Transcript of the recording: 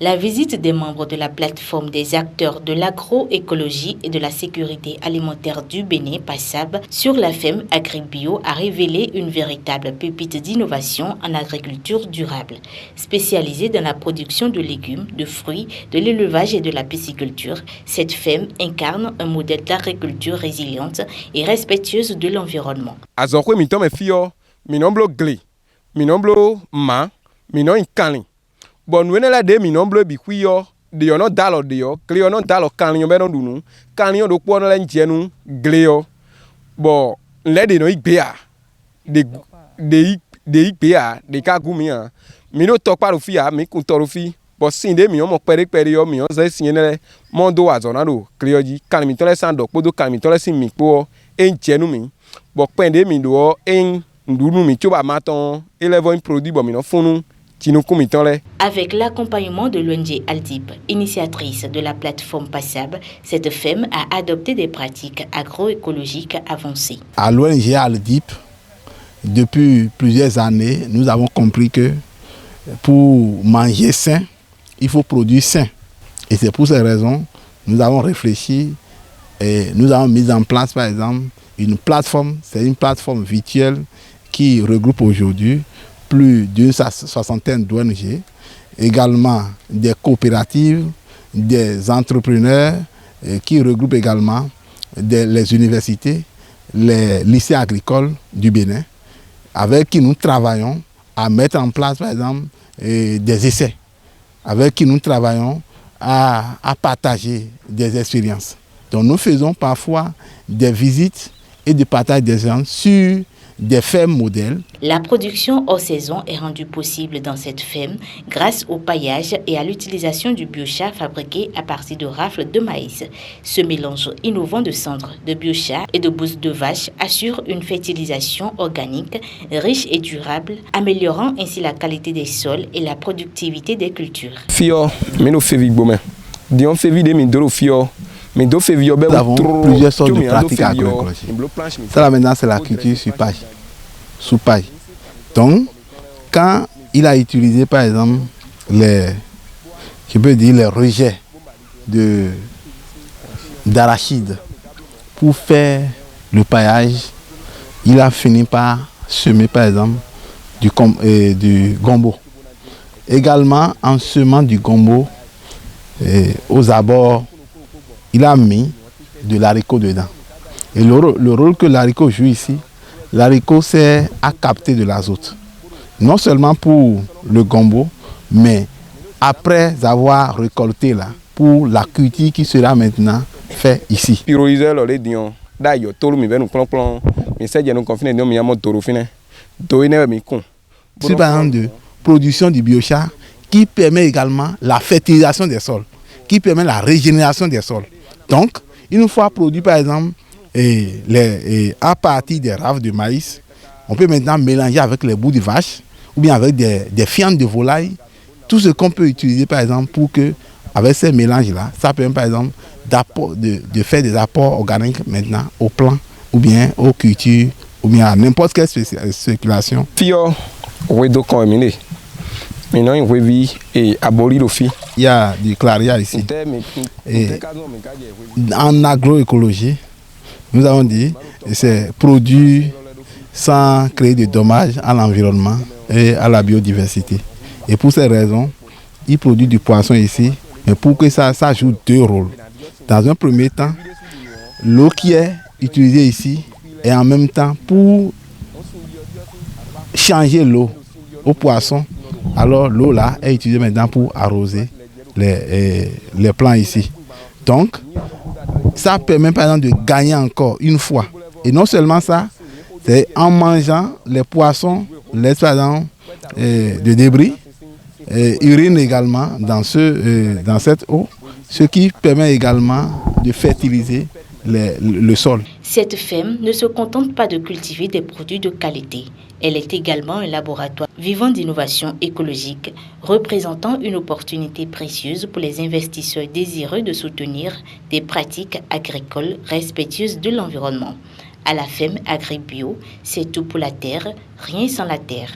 La visite des membres de la plateforme des acteurs de l'agroécologie et de la sécurité alimentaire du Bénin, PASAB, sur la ferme AgriBio a révélé une véritable pépite d'innovation en agriculture durable. Spécialisée dans la production de légumes, de fruits, de l'élevage et de la pisciculture, cette ferme incarne un modèle d'agriculture résiliente et respectueuse de l'environnement. Bon, nous avons des minombres biquio, de no dalo deo, cleono dalo canyon benodunu, canyon do pono l'engenu, gleo. Bon, les de no ikbea, de ikbea, de kagumia, mino tokpa rufia, mi kuntorofi, bon, sinde mi on perio, mi on zay signele, mondo azonado, cleoji, calmitole sando, podo calmitole si mikpo, engenu mi, bon, pende mi do, en, ndunu mi choba maton, élève un produit, bon, mi no fonu. Avec l'accompagnement de l'ONG Aldip, initiatrice de la plateforme PASAB, cette ferme a adopté des pratiques agroécologiques avancées. À l'ONG Aldip, depuis plusieurs années, nous avons compris que pour manger sain, il faut produire sain. Et c'est pour ces raisons que nous avons réfléchi et nous avons mis en place, par exemple, une plateforme. C'est une plateforme virtuelle qui regroupe aujourd'hui plus d'une soixantaine d'ONG, également des coopératives, des entrepreneurs qui regroupent également les universités, les lycées agricoles du Bénin, avec qui nous travaillons à mettre en place, par exemple, des essais, avec qui nous travaillons à partager des expériences. Donc nous faisons parfois des visites et des partages d'expériences sur des fermes modèles. La production hors saison est rendue possible dans cette ferme grâce au paillage et à l'utilisation du biochar fabriqué à partir de rafles de maïs. Ce mélange innovant de cendres de biochar et de bouse de vache assure une fertilisation organique riche et durable, améliorant ainsi la qualité des sols et la productivité des cultures. Nous avons plusieurs sortes de pratiques agroécologiques. Ça là maintenant c'est la culture sous paille. Donc quand il a utilisé par exemple les rejets d'arachide pour faire le paillage, il a fini par semer par exemple du gombo. Également en semant du gombo aux abords, il a mis de l'haricot dedans. Et le rôle que l'haricot joue ici, l'haricot sert à capter de l'azote. Non seulement pour le gombo, mais après avoir récolté là, pour la culture qui sera maintenant faite ici. Si par exemple de production du biochar qui permet également la fertilisation des sols, qui permet la régénération des sols. Donc, une fois produit par exemple à partir des raves de maïs, on peut maintenant mélanger avec les bouts de vache ou bien avec des fientes de volaille, tout ce qu'on peut utiliser par exemple pour que, avec ces mélanges-là, ça permet par exemple de faire des apports organiques maintenant aux plants ou bien aux cultures ou bien à n'importe quelle spéculation. Il y a du claria ici. Et en agroécologie, nous avons dit que c'est produit sans créer de dommages à l'environnement et à la biodiversité. Et pour ces raisons, il produit du poisson ici, mais pour que ça joue deux rôles. Dans un premier temps, l'eau qui est utilisée ici et en même temps pour changer l'eau au poisson. Alors l'eau là est utilisée maintenant pour arroser les plants ici. Donc ça permet par exemple de gagner encore une fois. Et non seulement ça, c'est en mangeant les poissons, les de débris, urine également dans cette eau, ce qui permet également de fertiliser le sol. Cette ferme ne se contente pas de cultiver des produits de qualité. Elle est également un laboratoire vivant d'innovation écologique, représentant une opportunité précieuse pour les investisseurs désireux de soutenir des pratiques agricoles respectueuses de l'environnement. À la ferme AgriBio, c'est tout pour la terre, rien sans la terre.